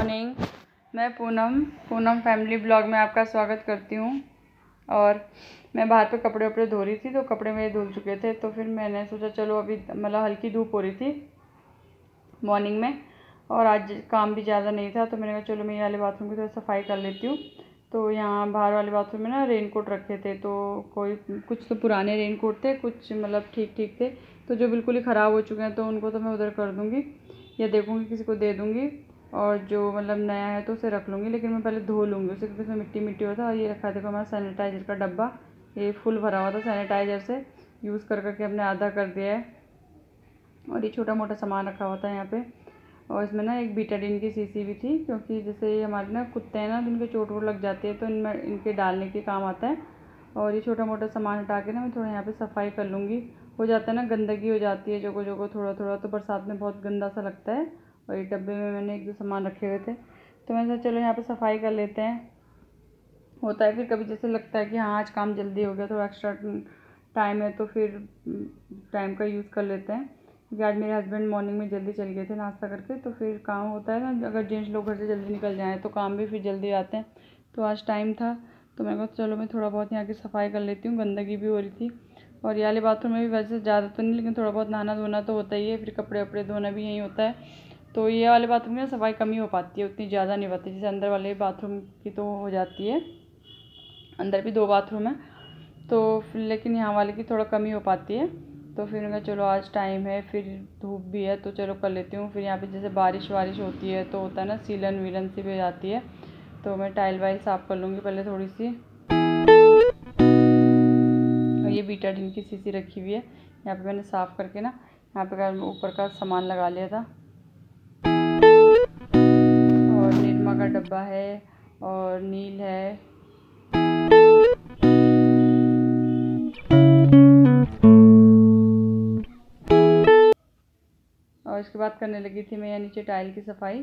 Morning. मैं Poonam family blog में आपका स्वागत करती हूँ। और मैं बाहर पे कपड़े वपड़े धो रही थी, तो कपड़े मेरे धुल चुके थे। तो फिर मैंने सोचा चलो अभी मतलब हल्की धूप हो रही थी मॉर्निंग में, और आज काम भी ज़्यादा नहीं था, तो मैंने कहा चलो मैं ये वाले बाथरूम की थोड़ी सफाई कर लेती हूँ। तो यहाँ बाहर वाले बाथरूम में ना रेनकोट रखे थे, तो कुछ तो पुराने रेनकोट थे, कुछ मतलब ठीक ठीक थे। तो जो बिल्कुल ही ख़राब हो चुके हैं तो उनको तो मैं उधर कर दूँगी या देखूँगी किसी को दे दूँगी, और जो मतलब नया है तो उसे रख लूँगी। लेकिन मैं पहले धो लूँगी उसे, क्योंकि उसमें मिट्टी मिट्टी होता है। और ये रखा देखो हमारा सैनिटाइज़र का डब्बा, ये फुल भरा हुआ था सैनिटाइज़र से, यूज़ कर करके हमने आधा कर दिया है। और ये छोटा मोटा सामान रखा हुआ था यहाँ पे। और इसमें ना एक बीटाडीन की शीशी भी थी, क्योंकि जैसे ये हमारे ना कुत्ते हैं ना, जिनके चोट वोट लग जाती है, तो इनमें इनके डालने के काम आता है। और ये छोटा मोटा सामान हटा के ना मैं थोड़ा यहाँ पे सफाई कर लूँगी। हो जाता है ना, गंदगी हो जाती है जगह जगह थोड़ा थोड़ा, तो बरसात में बहुत गंदा सा लगता है। और ये डब्बे में मैंने एक दो सामान रखे हुए थे, तो मैंने सोचा चलो यहाँ पे सफाई कर लेते हैं। होता है फिर कभी जैसे लगता है कि हाँ आज काम जल्दी हो गया, थोड़ा एक्स्ट्रा टाइम है, तो फिर टाइम का यूज़ कर लेते हैं। क्योंकि आज मेरे हस्बैंड मॉर्निंग में जल्दी चल गए थे नाश्ता करके, तो फिर काम होता है ना, अगर जेंट्स लोग घर से जल्दी निकल जाएँ तो काम भी फिर जल्दी आते हैं। तो आज टाइम था, तो मैंने कहा चलो मैं थोड़ा बहुत यहाँ की सफाई कर लेती हूँ, गंदगी भी हो रही थी। और ये वाले बाथरूम में भी वैसे ज़्यादा तो नहीं, लेकिन थोड़ा बहुत नहाना धोना तो होता ही है, फिर कपड़े वपड़े धोना भी यहीं होता है। तो ये वाले बाथरूम में सफाई कम ही हो पाती है, उतनी ज़्यादा नहीं होती जैसे अंदर वाले बाथरूम की तो हो जाती है। अंदर भी 2 बाथरूम है, तो लेकिन यहाँ वाले की थोड़ा कम ही हो पाती है। तो फिर मैं चलो आज टाइम है, फिर धूप भी है, तो चलो कर लेती हूँ। फिर यहाँ पे जैसे बारिश वारिश होती है तो होता है ना, सीलन वीलन सी भी हो जाती है, तो मैं टाइल वाइल साफ़ कर लूँगी पहले थोड़ी सी। और ये बीटाडीन की शीशी रखी हुई है यहाँ पे, मैंने साफ़ करके ना यहाँ पे ऊपर का सामान लगा लिया था। और निरमा का डब्बा है, और नील है। और इसके बाद करने लगी थी मैं यहाँ नीचे टाइल की सफाई।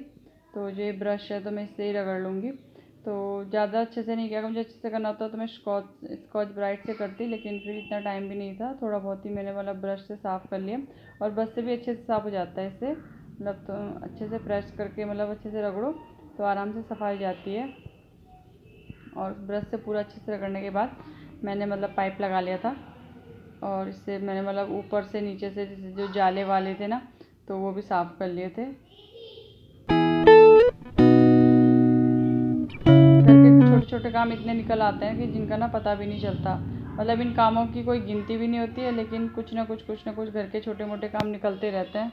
तो जो ये ब्रश है तो मैं इससे ही रगड़ लूँगी। तो ज़्यादा अच्छे से नहीं किया, मुझे अच्छे से करना होता तो मैं स्कॉच ब्राइट से करती, लेकिन फिर इतना टाइम भी नहीं था, थोड़ा बहुत ही मैंने वाला ब्रश से साफ़ कर लिया। और ब्रश से भी अच्छे से साफ़ हो जाता है इससे, मतलब तो अच्छे से प्रेस करके मतलब अच्छे से रगड़ो तो आराम से सफाई हो जाती है। और ब्रश से पूरा अच्छे से रगड़ने के बाद मैंने मतलब पाइप लगा लिया था, और इससे मैंने मतलब ऊपर से नीचे से जो जाले वाले थे ना, तो वो भी साफ़ कर लिए थे। घर के छोटे छोटे काम इतने निकल आते हैं कि जिनका ना पता भी नहीं चलता, मतलब इन कामों की कोई गिनती भी नहीं होती है, लेकिन कुछ ना कुछ घर के छोटे मोटे काम निकलते रहते हैं।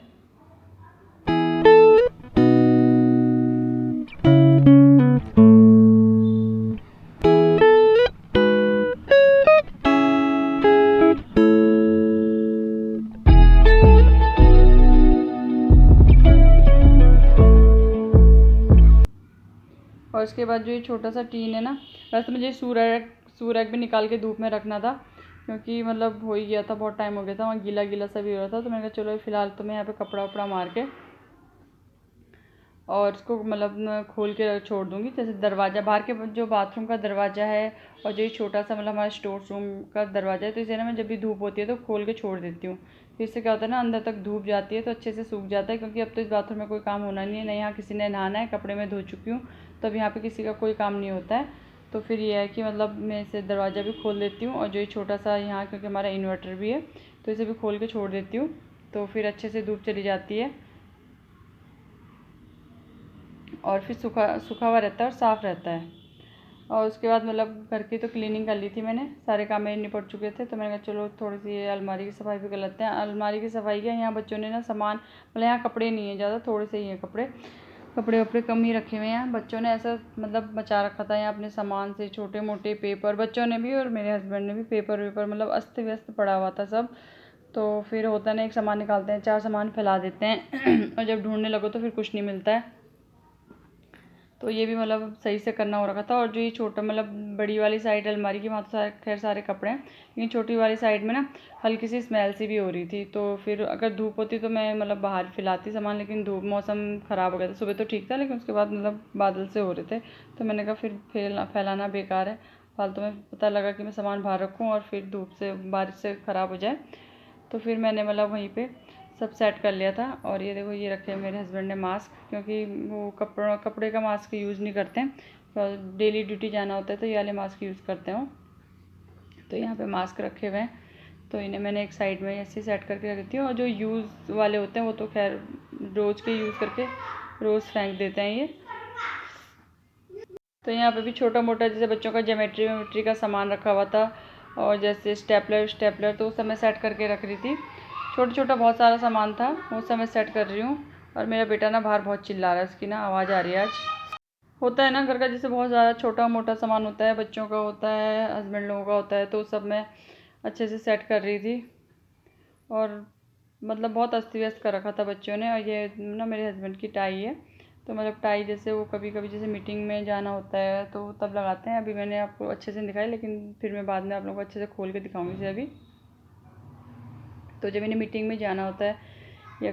और उसके बाद जो ये छोटा सा टीन है ना, वैसे मुझे सूरज भी निकाल के धूप में रखना था, क्योंकि मतलब हो ही गया था, बहुत टाइम हो गया था, वहाँ गीला गीला सा भी हो रहा था। तो मैंने कहा चलो फ़िलहाल तो मैं यहाँ पे कपड़ा वपड़ा मार के और इसको मतलब खोल के छोड़ दूँगी। जैसे दरवाज़ा बाहर के जो बाथरूम का दरवाज़ा है, और जो ये छोटा सा मतलब हमारा स्टोर रूम का दरवाज़ा है, तो इसे ना मैं जब भी धूप होती है तो खोल के छोड़ देती हूँ। तो इससे क्या होता है ना, अंदर तक धूप जाती है तो अच्छे से सूख जाता है। क्योंकि अब तो इस बाथरूम में कोई काम होना नहीं है, नहीं यहाँ किसी ने नहाना है, कपड़े मैं धो चुकी हूँ, तो अब यहाँ पर किसी का कोई काम नहीं होता है। तो फिर ये है कि मतलब मैं इसे दरवाज़ा भी खोल देती हूँ, और जो ये छोटा सा यहाँ, क्योंकि हमारा इन्वर्टर भी है, तो इसे भी खोल के छोड़ देती हूँ, तो फिर अच्छे से धूप चली जाती है, और फिर सूखा हुआ रहता है और साफ़ रहता है। और उसके बाद मतलब घर की तो क्लीनिंग कर ली थी मैंने, सारे काम मेरे निपट चुके थे। तो मैंने कहा चलो थोड़ी सी अलमारी की सफाई भी कर लेते हैं। अलमारी की सफाई क्या, यहाँ बच्चों ने ना सामान मतलब यहाँ कपड़े नहीं है ज़्यादा, थोड़े से ही हैं कपड़े वपड़े कम ही रखे हुए हैं। बच्चों ने ऐसा मतलब मचा रखा था यहाँ अपने सामान से, छोटे मोटे पेपर, बच्चों ने भी और मेरे हस्बैंड ने भी पेपर वेपर मतलब अस्त व्यस्त पड़ा हुआ था सब। तो फिर होता है ना, एक सामान निकालते हैं 4 सामान फैला देते हैं और जब ढूंढने लगो तो फिर कुछ नहीं मिलता है। तो ये भी मतलब सही से करना हो रखा था। और जो ये छोटा मतलब बड़ी वाली साइड अलमारी की, वहाँ तो खैर सारे कपड़े हैं, लेकिन छोटी वाली साइड में ना हल्की सी स्मेल सी भी हो रही थी। तो फिर अगर धूप होती तो मैं मतलब बाहर फैलाती सामान, लेकिन धूप मौसम ख़राब हो गया था, सुबह तो ठीक था, लेकिन उसके बाद मतलब बादल से हो रहे थे, तो मैंने कहा फिर फैलाना बेकार है, फालतू में पता लगा कि मैं सामान बाहर रखूँ और फिर धूप से बारिश से ख़राब हो जाए। तो फिर मैंने मतलब वहीं पे सब सेट कर लिया था। और ये देखो, ये रखे मेरे हस्बैंड ने मास्क, क्योंकि वो कपड़े का मास्क यूज़ नहीं करते हैं, तो डेली ड्यूटी जाना होता है तो ये वाले मास्क यूज़ करते हैं। तो यहाँ पे मास्क रखे हुए हैं, तो इन्हें मैंने एक साइड में ऐसे सेट करके रख देती हूँ। और जो यूज़ वाले होते हैं वो तो खैर रोज़ के यूज़ करके रोज़ फेंक देते हैं ये। तो यहाँ पे भी छोटा मोटा जैसे बच्चों का ज्योमेट्री का सामान रखा हुआ था, और जैसे स्टेपलर तो उस समय सेट करके रख रही थी। छोटा छोटा बहुत सारा सामान था, वो समय सेट कर रही हूँ। और मेरा बेटा ना बाहर बहुत चिल्ला रहा है, उसकी ना आवाज़ आ रही है आज। होता है ना घर का जैसे बहुत ज़्यादा छोटा मोटा सामान होता है, बच्चों का होता है, हस्बैंड लोगों का होता है, तो सब मैं अच्छे से सेट कर रही थी। और मतलब बहुत अस्त व्यस्त कर रखा था बच्चों ने। और ये ना मेरे हस्बैंड की टाई है, तो मतलब टाई जैसे वो कभी कभी जैसे मीटिंग में जाना होता है तो तब लगाते हैं। अभी मैंने आपको अच्छे से दिखाई, लेकिन फिर मैं बाद में आप लोगों को अच्छे से खोल के दिखाऊंगी इसे अभी। तो जब इन्हें मीटिंग में जाना होता है या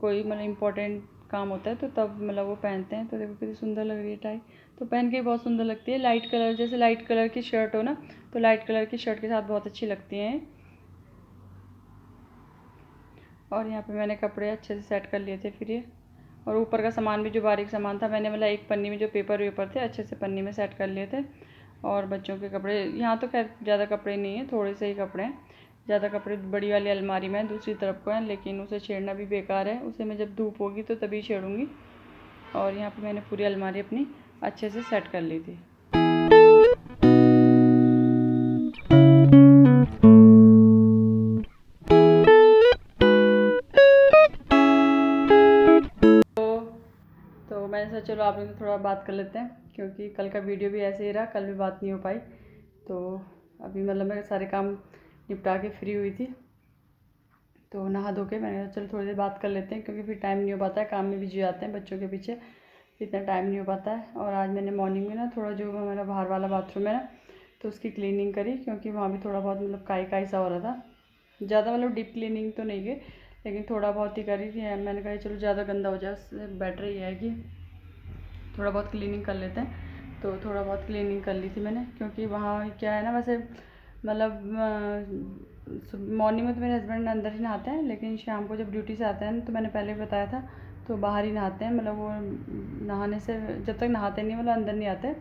कोई मतलब इम्पोर्टेंट काम होता है तो तब मतलब वो पहनते हैं। तो देखो कितनी सुंदर लग रही है टाई, तो पहन के बहुत सुंदर लगती है। लाइट कलर, जैसे लाइट कलर की शर्ट हो ना, तो लाइट कलर की शर्ट के साथ बहुत अच्छी लगती हैं। और यहाँ पे मैंने कपड़े अच्छे से सेट कर लिए थे फिर ये। और ऊपर का सामान भी जो बारीक सामान था, मैंने मतलब एक पन्नी में जो पेपर थे अच्छे से पन्नी में सेट कर लिए थे। और बच्चों के कपड़े यहाँ तो खैर ज़्यादा कपड़े नहीं हैं, थोड़े से ही कपड़े हैं। ज़्यादा कपड़े बड़ी वाली अलमारी में दूसरी तरफ को हैं, लेकिन उसे छेड़ना भी बेकार है, उसे मैं जब धूप होगी तो तभी छेड़ूँगी। और यहाँ पे मैंने पूरी अलमारी अपनी अच्छे से सेट कर ली थी। तो मैंने सोचा चलो आप लोग से थोड़ा बात कर लेते हैं, क्योंकि कल का वीडियो भी ऐसे ही रहा, कल भी बात नहीं हो पाई। तो अभी मतलब मैं सारे काम निपटा के फ्री हुई थी, तो नहा धो के मैंने चलो थोड़ी देर बात कर लेते हैं, क्योंकि फिर टाइम नहीं हो पाता है, काम में बिजी हो जाते हैं बच्चों के पीछे, इतना टाइम नहीं हो पाता है। और आज मैंने मॉर्निंग में ना थोड़ा जो हमारा बाहर वाला बाथरूम है ना, तो उसकी क्लीनिंग करी, क्योंकि वहाँ भी थोड़ा बहुत मतलब काई सा हो रहा था। ज़्यादा मतलब डीप क्लीनिंग तो नहीं की, लेकिन थोड़ा बहुत ही करी थी। मैंने कहा चलो ज़्यादा गंदा हो जाए उससे बेटर ही है कि थोड़ा बहुत क्लीनिंग कर लेते हैं। तो थोड़ा बहुत क्लीनिंग कर ली थी मैंने, क्योंकि वहाँ क्या है ना, वैसे मतलब मॉर्निंग में तो मेरे हस्बैंड अंदर ही नहाते हैं, लेकिन शाम को जब ड्यूटी से आते हैं तो मैंने पहले भी बताया था, तो बाहर ही नहाते हैं। मतलब वो नहाने से जब तक नहाते नहीं मतलब अंदर नहीं आते।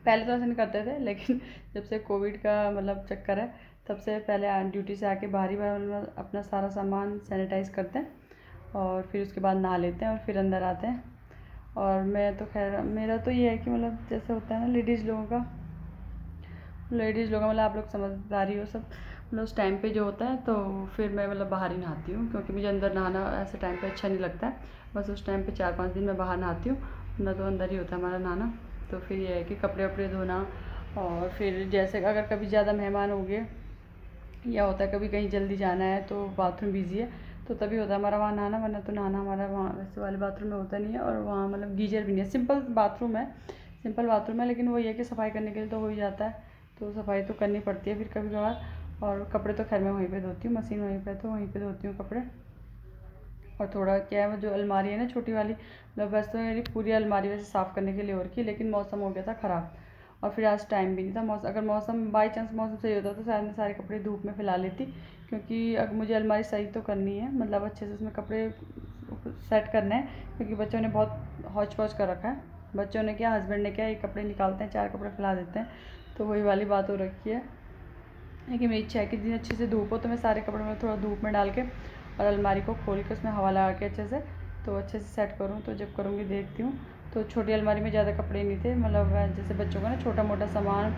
पहले तो ऐसा नहीं करते थे, लेकिन जब से कोविड का मतलब चक्कर है, तब से पहले ड्यूटी से आके बाहर ही मतलब अपना सारा सामान सैनिटाइज़ करते हैं, और फिर उसके बाद नहा लेते हैं और फिर अंदर आते हैं। और मैं तो खैर मेरा तो ये है कि मतलब जैसे होता है ना लेडीज़ लोगों का मतलब आप लोग समझदारी हो सब, मतलब उस टाइम पे जो होता है, तो फिर मैं मतलब बाहर ही नहाती हूँ, क्योंकि मुझे अंदर नहाना ऐसे टाइम पे अच्छा नहीं लगता है। बस उस टाइम पे 4-5 दिन मैं बाहर नहाती हूँ, ना तो अंदर ही होता है हमारा नहाना। तो फिर ये है कि कपड़े वपड़े धोना, और फिर जैसे अगर कभी ज़्यादा मेहमान हो गए या होता है कभी कहीं जल्दी जाना है तो बाथरूम बिजी है, तो तभी होता है हमारा वहाँ नहाना, वरना तो नहाना हमारा वहाँ वैसे वाले बाथरूम में होता नहीं है। और वहाँ मतलब गीजर भी नहीं है, सिंपल बाथरूम है, लेकिन वो ये है कि सफाई करने के लिए तो हो ही जाता है, तो सफाई तो करनी पड़ती है फिर कभी कभार। और कपड़े तो खैर मैं वहीं पे धोती हूँ, मशीन वहीं पे, तो वहीं पे धोती हूँ कपड़े। और थोड़ा क्या है, वो जो अलमारी है ना छोटी वाली, मतलब वैसे तो मेरी पूरी अलमारी वैसे साफ़ करने के लिए और की, लेकिन मौसम हो गया था ख़राब, और फिर आज टाइम भी नहीं था। अगर मौसम बाई चांस मौसम सही होता तो शायद मैं सारे कपड़े धूप में फैला लेती, क्योंकि अगर मुझे अलमारी सही तो करनी है, मतलब अच्छे से उसमें कपड़े सेट करने हैं, क्योंकि बच्चों ने बहुत हौच पौच कर रखा है। बच्चों ने क्या, हस्बैंड ने क्या, एक कपड़े निकालते हैं 4 कपड़े फैला देते हैं, तो वही वाली बात हो रखी है। लेकिन मेरी इच्छा है कि जितनी अच्छे से धूप हो तो मैं सारे कपड़े में थोड़ा धूप में डाल के और अलमारी को खोल के उसमें हवा लगा के अच्छे से, तो अच्छे से सेट करूँ। तो जब करूँगी देखती हूँ। तो छोटी अलमारी में ज़्यादा कपड़े नहीं थे, मतलब जैसे बच्चों का ना छोटा मोटा सामान,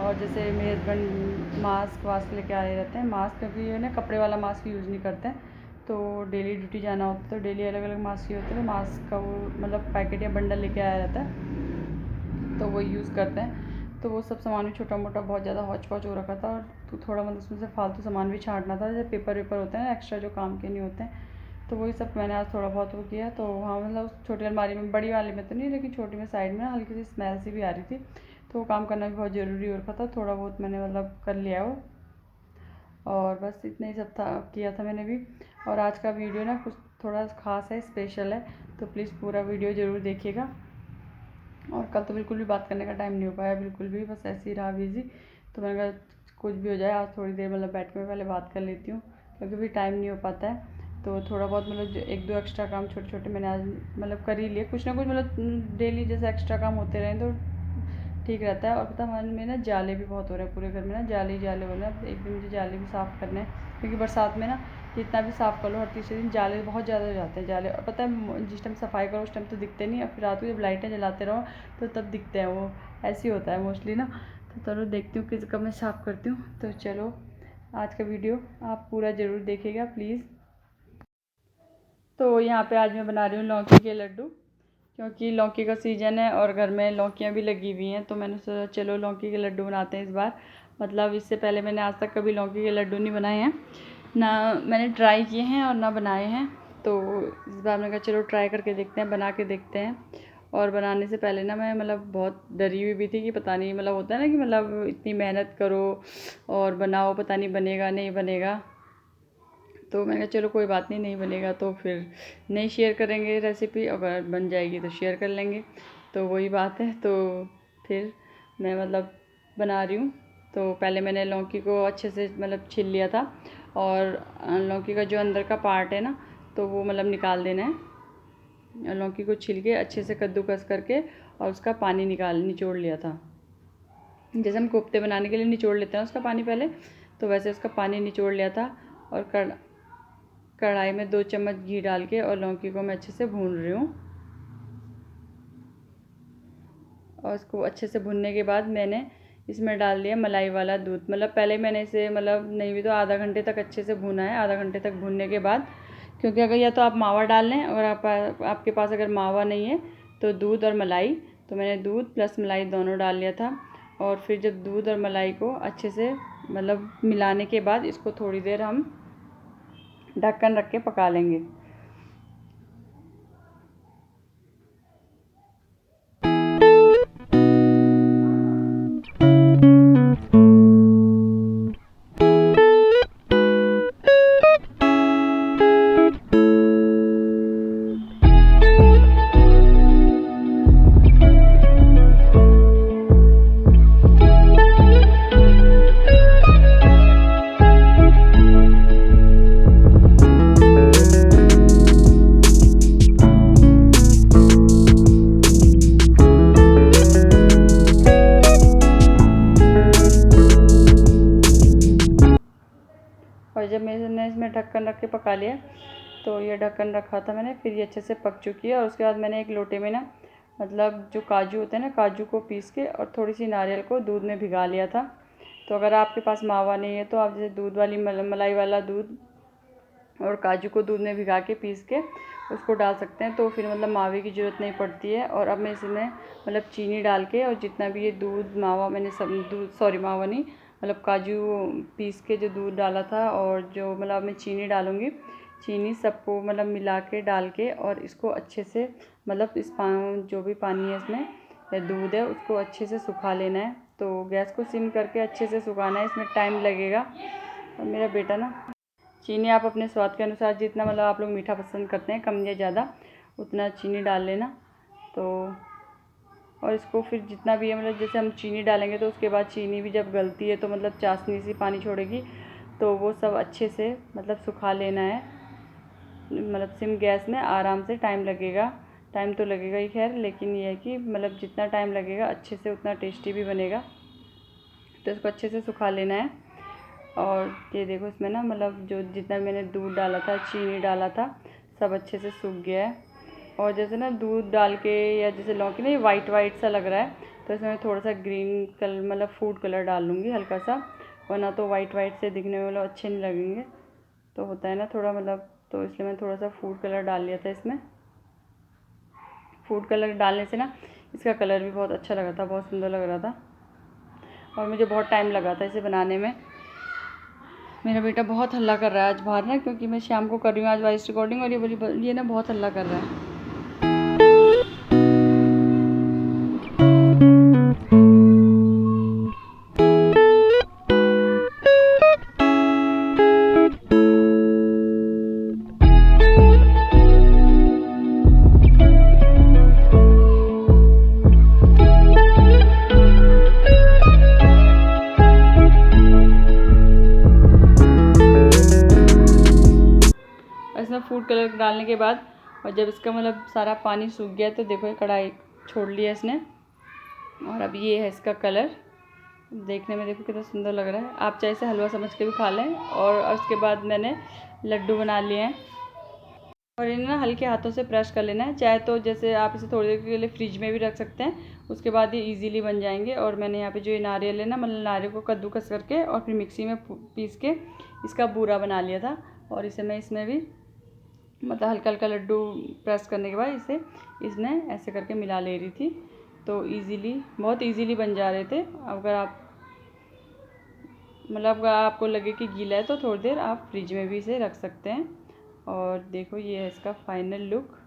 और जैसे मेरे हस्बैंड मास्क वास्क लेके आए रहते हैं, मास्क क्योंकि ये ना कपड़े वाला मास्क यूज़ नहीं करते हैं, तो डेली ड्यूटी जाना होता है तो डेली अलग अलग मास्क ही होते हैं, तो मास्क का वो मतलब पैकेट या बंडल लेके आया रहता है, तो वो यूज़ करते हैं। तो वो सब सामान भी छोटा मोटा बहुत ज़्यादा हौच पौच हो रखा था, और तो थोड़ा मतलब उसमें से फालतू सामान भी छांटना था, जैसे पेपर वेपर होते हैं एक्स्ट्रा जो काम के नहीं होते हैं, तो वही सब मैंने आज थोड़ा बहुत वो किया। तो वहाँ मतलब उस छोटी अलमारी में, बड़ी वाली में तो नहीं, लेकिन छोटी में साइड में हल्की सी स्मेल सी भी आ रही थी, तो वो काम करना भी बहुत ज़रूरी हो रखा था। थोड़ा बहुत मैंने मतलब कर लिया वो, और बस इतना ही सब था, किया था मैंने भी। और आज का वीडियो ना कुछ थोड़ा ख़ास है, स्पेशल है, तो प्लीज़ पूरा वीडियो ज़रूर देखिएगा। और कल तो बिल्कुल भी बात करने का टाइम नहीं हो पाया, बिल्कुल भी, बस ऐसे ही रहा बिज़ी। तो मैंने कहा कुछ भी हो जाए आज थोड़ी देर मतलब बैठ के मैं पहले बात कर लेती हूँ, क्योंकि भी टाइम नहीं हो पाता है। तो थोड़ा बहुत मतलब जो 1-2 एक्स्ट्रा काम छोटे छोटे मैंने आज मतलब कर ही लिए, कुछ ना कुछ मतलब डेली जैसे एक्स्ट्रा काम होते रहें तो ठीक रहता है। और पता हमारे में ना जाले भी बहुत हो रहे हैं, पूरे घर में ना जाले ही जाले हो रहे हैं। अब एक दिन मुझे जाले भी साफ़ करने हैं, क्योंकि बरसात में ना जितना भी साफ़ कर लो हर तीसरे दिन जाले बहुत ज़्यादा हो जाते हैं जाले। और पता है जिस टाइम सफाई करो उस टाइम तो दिखते नहीं, और फिर रात को जब लाइटें जलाते रहो तो तब दिखते हैं, वो ऐसे ही होता है मोस्टली ना। तो चलो देखती हूँ किस कब मैं साफ़ करती हूँ। तो चलो आज का वीडियो आप पूरा ज़रूर देखिएगा प्लीज़। तो यहाँ पे आज मैं बना रही हूँ लौकी के लड्डू, क्योंकि लौकी का सीज़न है और घर में लौकियाँ भी लगी हुई हैं। तो मैंने सोचा चलो लौकी के लड्डू बनाते हैं इस बार। मतलब इससे पहले मैंने आज तक कभी लौकी के लड्डू नहीं बनाए हैं, ना मैंने ट्राई किए हैं और ना बनाए हैं। तो इस बार मैंने कहा चलो ट्राई करके देखते हैं, बना के देखते हैं। और बनाने से पहले ना मैं मतलब बहुत डरी हुई भी थी कि पता नहीं, मतलब होता है ना कि मतलब इतनी मेहनत करो और बनाओ, पता नहीं बनेगा नहीं बनेगा। तो मैंने कहा चलो कोई बात नहीं, नहीं बनेगा तो फिर नहीं शेयर करेंगे रेसिपी, अगर बन जाएगी तो शेयर कर लेंगे। तो वही बात है। तो फिर मैं मतलब बना रही हूँ। तो पहले मैंने लौकी को अच्छे से मतलब छील लिया था, और लौकी का जो अंदर का पार्ट है ना तो वो मतलब निकाल देना है। लौकी को छील के अच्छे से कद्दूकस करके और उसका पानी निचोड़ लिया था। जैसे हम कोफ्ते बनाने के लिए निचोड़ लेते हैं उसका पानी पहले, तो वैसे उसका पानी निचोड़ लिया था। और कढ़ाई में 2 चम्मच घी डाल के और लौकी को मैं अच्छे से भून रही हूँ। और इसको अच्छे से भूनने के बाद मैंने इसमें डाल दिया मलाई वाला दूध। मतलब पहले मैंने इसे मतलब नहीं भी तो आधा घंटे तक अच्छे से भूना है। आधा घंटे तक भूनने के बाद, क्योंकि अगर या तो आप मावा डाल लें, अगर आपके पास अगर मावा नहीं है तो दूध और मलाई, तो मैंने दूध प्लस मलाई दोनों डाल लिया था। और फिर जब दूध और मलाई को अच्छे से मतलब मिलाने के बाद इसको थोड़ी देर हम ढक्कन रख के पका लेंगे। और जब मैंने इसमें ढक्कन रख के पका लिया, तो ये ढक्कन रखा था मैंने, फिर ये अच्छे से पक चुकी है। और उसके बाद मैंने एक लोटे में ना मतलब जो काजू होते हैं ना, काजू को पीस के और थोड़ी सी नारियल को दूध में भिगा लिया था। तो अगर आपके पास मावा नहीं है तो आप जैसे दूध वाली मलाई वाला दूध और काजू को दूध में भिगा के पीस के उसको डाल सकते हैं, तो फिर मतलब मावे की ज़रूरत नहीं पड़ती है। और अब मैं इसमें मतलब चीनी डाल के, और जितना भी ये दूध मावा मैंने सब मावा नहीं मतलब काजू पीस के जो दूध डाला था, और जो मतलब मैं चीनी डालूँगी, चीनी सबको मतलब मिला के डाल के, और इसको अच्छे से मतलब जो भी पानी है इसमें या दूध है उसको अच्छे से सुखा लेना है। तो गैस को सिम करके अच्छे से सुखाना है, इसमें टाइम लगेगा। और मेरा बेटा ना, चीनी आप अपने स्वाद के अनुसार जितना मतलब आप लोग मीठा पसंद करते हैं, कम या ज़्यादा, उतना चीनी डाल लेना। तो और इसको फिर जितना भी है मतलब जैसे हम चीनी डालेंगे तो उसके बाद चीनी भी जब गलती है तो मतलब चाशनी सी पानी छोड़ेगी, तो वो सब अच्छे से मतलब सुखा लेना है। मतलब सिम गैस में आराम से, टाइम लगेगा, टाइम तो लगेगा ही खैर, लेकिन ये है कि मतलब जितना टाइम लगेगा अच्छे से उतना टेस्टी भी बनेगा। तो इसको अच्छे से सुखा लेना है। और ये देखो इसमें ना मतलब जो जितना मैंने दूध डाला था, चीनी डाला था, सब अच्छे से सूख गया है। और जैसे ना दूध डाल के या जैसे लौकी ना ये वाइट वाइट सा लग रहा है, तो इसमें मैं थोड़ा सा ग्रीन कलर मतलब फूड कलर डाल लूँगी हल्का सा, वरना तो वाइट वाइट से दिखने में मतलब अच्छे नहीं लगेंगे। तो होता है ना थोड़ा मतलब, तो इसलिए मैं थोड़ा सा फूड कलर डाल लिया था इसमें। फूड कलर डालने से ना इसका कलर भी बहुत अच्छा लगा था, बहुत सुंदर लग रहा था। और मुझे बहुत टाइम लगा था इसे बनाने में। मेरा बेटा बहुत हल्ला कर रहा है आज बाहर ना, क्योंकि मैं शाम को कर रही हूँ आज वॉइस रिकॉर्डिंग, और ये ना बहुत हल्ला कर रहा है। इसमें फूड कलर डालने के बाद और जब इसका मतलब सारा पानी सूख गया तो देखो ये कढ़ाई छोड़ लिया इसने। और अब ये है इसका कलर, देखने में देखो कितना सुंदर लग रहा है। आप चाहे इसे हलवा समझ के भी खा लें। और उसके बाद मैंने लड्डू बना लिए हैं और इन्हें ना हल्के हाथों से प्रेस कर लेना है। चाहे तो जैसे आप इसे थोड़ी देर के लिए फ्रिज में भी रख सकते हैं, उसके बाद ये इजीली बन जाएंगे। और मैंने यहाँ पे जो ये नारियल है ना, मतलब नारियल को कद्दूकस करके और फिर मिक्सी में पीस के इसका बूरा बना लिया था। और इसे मैं इसमें भी मतलब हल्का हल्का लड्डू प्रेस करने के बाद इसे इसमें ऐसे करके मिला ले रही थी। तो ईज़िली, बहुत ईज़िली बन जा रहे थे। अगर आप मतलब अगर आपको लगे कि गीला है तो थोड़ी देर आप फ्रिज में भी इसे रख सकते हैं। और देखो ये है इसका फाइनल लुक।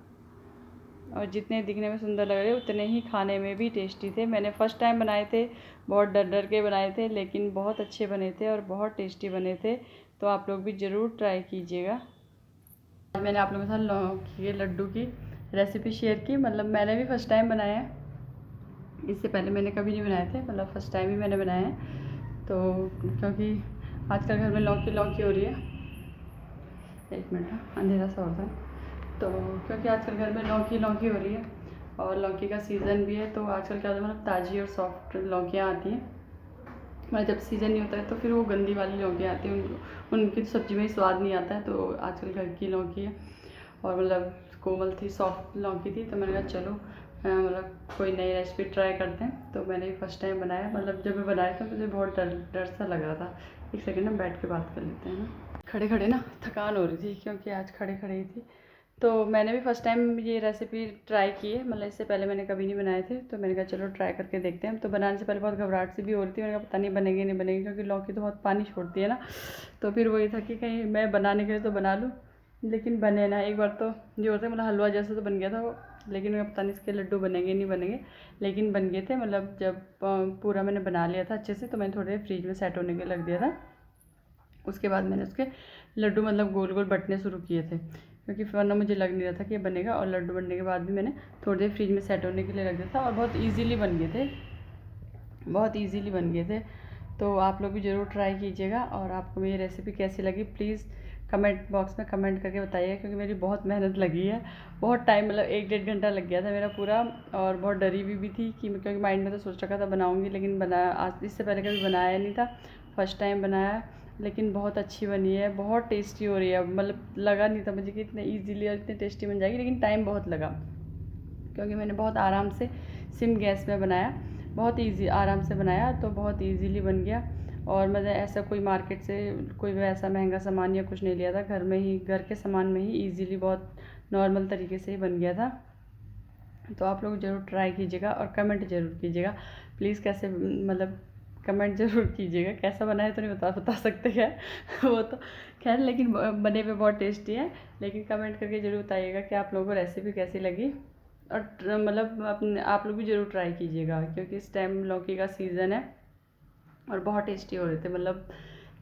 और जितने दिखने में सुंदर लग रहे उतने ही खाने में भी टेस्टी थे। मैंने फ़र्स्ट टाइम बनाए थे, बहुत डर डर के बनाए थे, लेकिन बहुत अच्छे बने थे और बहुत टेस्टी बने थे। तो आप लोग भी ज़रूर ट्राई कीजिएगा। मैंने आप लोगों के साथ लौकी के लड्डू की रेसिपी शेयर की। मतलब मैंने भी फ़र्स्ट टाइम बनाया है, इससे पहले मैंने कभी नहीं बनाए थे, मतलब फ़र्स्ट टाइम ही मैंने बनाए हैं। तो क्योंकि आजकल घर में लौकी हो रही है, एक मिनट अंधेरा सा होता है। तो क्योंकि आजकल घर में लौकी हो रही है और लौकी का सीज़न भी है, तो आजकल क्या होता है मतलब ताज़ी और सॉफ्ट लौकियाँ आती हैं। मतलब जब सीज़न नहीं होता है तो फिर वो गंदी वाली लौकियाँ आती हैं, उनकी तो सब्ज़ी में ही स्वाद नहीं आता है। तो आजकल घर की लौकी है और मतलब कोमल थी, सॉफ्ट लौकी थी। तो मैंने कहा चलो मतलब कोई नई रेसिपी ट्राई करते हैं। तो मैंने फर्स्ट टाइम बनाया, मतलब जब मैं बनाया था मुझे बहुत डर डर सा लग रहा था। एक सेकेंड ना बैठ के बात कर लेते हैं ना। खड़े खड़े ना थकान हो रही थी क्योंकि आज खड़े खड़े ही थी। तो मैंने भी फ़र्स्ट टाइम ये रेसिपी ट्राई की है, मतलब इससे पहले मैंने कभी नहीं बनाए थे। तो मैंने कहा चलो ट्राई करके देखते हैं। तो बनाने से पहले बहुत घबराहट सी भी हो रही थी, मैंने कहा पता नहीं बनेगी नहीं बनेगी, क्योंकि लौकी तो बहुत पानी छोड़ती है ना। तो फिर वही था कि कहीं मैं बनाने के लिए तो बना लूँ, लेकिन बने ना। एक बार तो जो होता है मतलब हलवा जैसा तो बन गया था वो, लेकिन मैं पता नहीं इसके लड्डू बनेंगे नहीं बनेंगे, लेकिन बन गए थे। मतलब जब पूरा मैंने बना लिया था अच्छे से तो मैंने थोड़ी देर फ्रिज में सेट होने के लग दिया था। उसके बाद मैंने उसके लड्डू मतलब गोल गोल बटने शुरू किए थे, क्योंकि वरना मुझे लग नहीं रहा था कि ये बनेगा। और लड्डू बनने के बाद भी मैंने थोड़ी देर फ्रिज में सेट होने के लिए रख दिया था और बहुत ईजीली बन गए थे, बहुत ईजीली बन गए थे। तो आप लोग भी ज़रूर ट्राई कीजिएगा। और आपको मेरी रेसिपी कैसी लगी प्लीज़ कमेंट बॉक्स में कमेंट करके बताइए, क्योंकि मेरी बहुत मेहनत लगी है, बहुत टाइम मतलब 1-1.5 घंटा लग गया था मेरा पूरा। और बहुत डरी भी थी कि क्योंकि माइंड में तो सोच रखा था बनाऊँगी, लेकिन बनाया आज, इससे पहले कभी बनाया नहीं था, फर्स्ट टाइम बनाया। लेकिन बहुत अच्छी बनी है, बहुत टेस्टी हो रही है। मतलब लगा नहीं था मुझे कि इतने ईजीली और इतने टेस्टी बन जाएगी, लेकिन टाइम बहुत लगा क्योंकि मैंने बहुत आराम से सिम गैस में बनाया, बहुत इजी आराम से बनाया, तो बहुत इजीली बन गया। और मैंने ऐसा कोई मार्केट से कोई वैसा महंगा सामान या कुछ नहीं लिया था, घर में ही, घर के सामान में ही इजीली बहुत नॉर्मल तरीके से ही बन गया था। तो आप लोग ज़रूर ट्राई कीजिएगा और कमेंट ज़रूर कीजिएगा प्लीज़, कैसे मतलब कमेंट ज़रूर कीजिएगा कैसा बना है। तो नहीं बता सकते क्या वो तो खैर, लेकिन बने पे बहुत टेस्टी है। लेकिन कमेंट करके ज़रूर बताइएगा कि आप लोगों को रेसिपी कैसी लगी। और मतलब अपने आप लोग भी ज़रूर ट्राई कीजिएगा, क्योंकि इस टाइम लौकी का सीज़न है और बहुत टेस्टी हो रहे थे। मतलब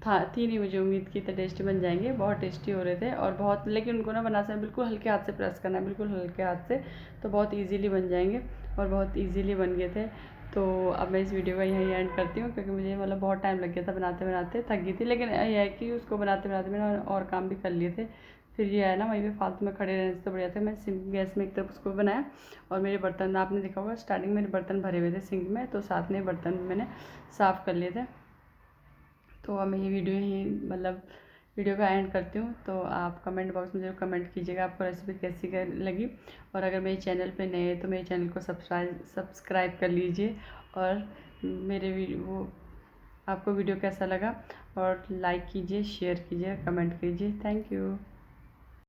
थी नहीं मुझे उम्मीद की इतने टेस्टी बन जाएंगे, बहुत टेस्टी हो रहे थे। और बहुत, लेकिन उनको ना बनाते समय बिल्कुल हल्के हाथ से प्रेस करना है, बिल्कुल हल्के हाथ से, तो बहुत इजीली बन जाएंगे और बहुत इजीली बन गए थे। तो अब मैं इस वीडियो का यहीं एंड करती हूँ, क्योंकि मुझे मतलब बहुत टाइम लग गया था बनाते बनाते, थक गई थी। लेकिन यह है कि उसको बनाते बनाते मैंने और काम भी कर लिए थे। फिर ये है ना वहीं पे फालतू में खड़े रहने से तो बढ़िया था मैं सिम गैस में एक तरफ उसको बनाया। और मेरे बर्तन आपने देखा होगा स्टार्टिंग मेरे बर्तन भरे हुए थे सिंक में, तो साथ में बर्तन मैंने साफ़ कर लिए थे। तो अब मैं ये वीडियो ही मतलब वीडियो का एंड करती हूँ। तो आप कमेंट बॉक्स में ज़रूर कमेंट कीजिएगा आपको रेसिपी कैसी लगी। और अगर मेरे चैनल पे नए हैं तो मेरे चैनल को सब्सक्राइब कर लीजिए। और मेरे वो आपको वीडियो कैसा लगा और लाइक कीजिए, शेयर कीजिए, कमेंट कीजिए। Thank you.